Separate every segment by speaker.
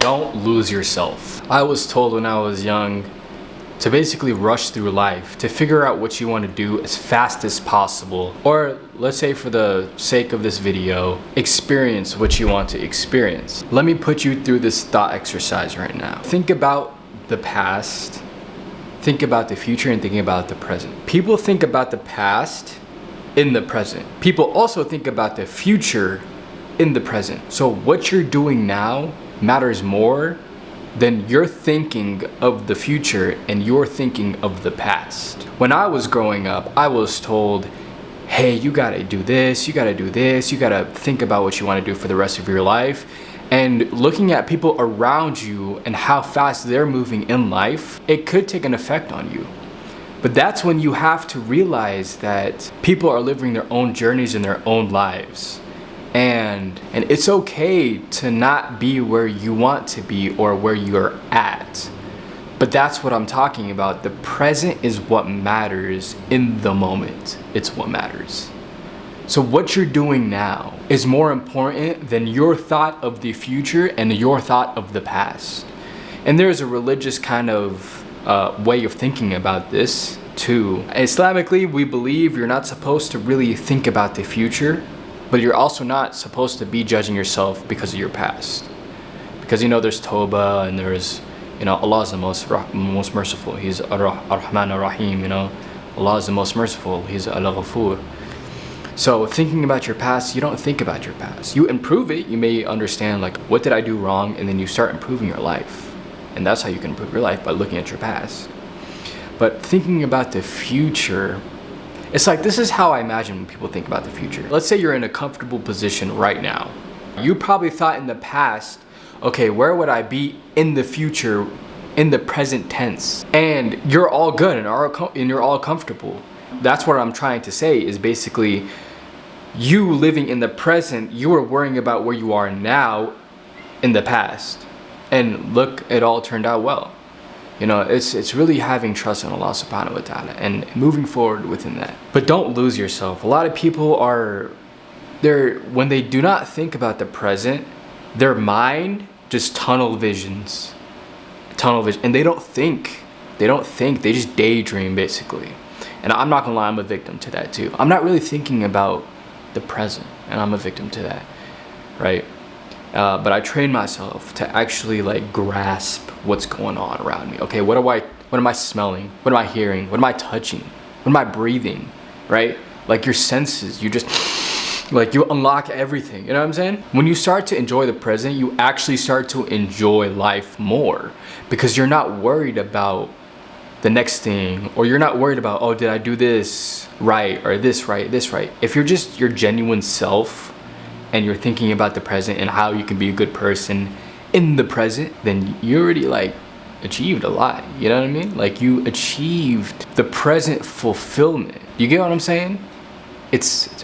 Speaker 1: Don't lose yourself. I was told when I was young to basically rush through life, to figure out what you want to do as fast as possible. Or let's say for the sake of this video, experience what you want to experience. Let me put you through this thought exercise right now. Think about the past, think about the future, and think about the present. People think about the past in the present. People also think about the future in the present. So what you're doing now matters more than you're thinking of the future and you're thinking of the past. When I was growing up, I was told, hey, you gotta do this, you gotta do this, you gotta think about what you wanna do for the rest of your life. And looking at people around you and how fast they're moving in life, it could take an effect on you. But that's when you have to realize that people are living their own journeys in their own lives. And it's okay to not be where you want to be or where you're at. But that's what I'm talking about. The present is what matters in the moment. It's what matters. So what you're doing now is more important than your thought of the future and your thought of the past. And there's a religious kind of way of thinking about this too. Islamically, we believe you're not supposed to really think about the future, but you're also not supposed to be judging yourself because of your past. Because there's Tawbah and there's, Allah is the most merciful. He's Ar-Rahman Ar-Rahim, Allah is the most merciful. He's Al-Ghafur. So thinking about your past, you don't think about your past. You improve it. You may understand like, what did I do wrong? And then you start improving your life. And that's how you can improve your life, by looking at your past. But thinking about the future, it's like, this is how I imagine when people think about the future. Let's say you're in a comfortable position right now. You probably thought in the past, okay, where would I be in the future, in the present tense? And you're all good and you're all comfortable. That's what I'm trying to say is basically, you living in the present, you are worrying about where you are now in the past. And look, it all turned out well. It's really having trust in Allah subhanahu wa ta'ala and moving forward within that. But don't lose yourself. A lot of people when they do not think about the present, their mind just tunnel visions. And they don't think, they just daydream basically. And I'm not gonna lie, I'm a victim to that too. I'm not really thinking about the present, and I'm a victim to that, right? But I train myself to actually like grasp what's going on around me. Okay, what am I smelling? What am I hearing? What am I touching? What am I breathing? Right? Like your senses, you just like you unlock everything. You know what I'm saying? When you start to enjoy the present, you actually start to enjoy life more because you're not worried about the next thing, or you're not worried about, oh, did I do this right or this right, this right. If you're just your genuine self and you're thinking about the present and how you can be a good person in the present, then you already like achieved a lot. You know what I mean? Like you achieved the present fulfillment. You get what I'm saying? It's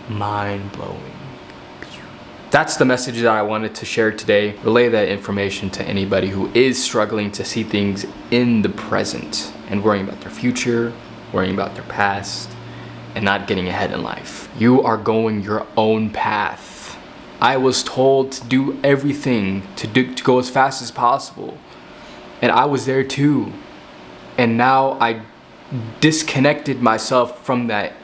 Speaker 1: mind-blowing. That's the message that I wanted to share today. Relay that information to anybody who is struggling to see things in the present and worrying about their future, worrying about their past, and not getting ahead in life. You are going your own path. I was told to do everything, to go as fast as possible. And I was there too. And now I disconnected myself from that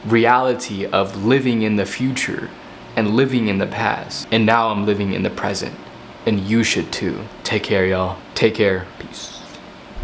Speaker 1: reality of living in the future and living in the past. And now I'm living in the present. And you should too. Take care, y'all. Take care. Peace.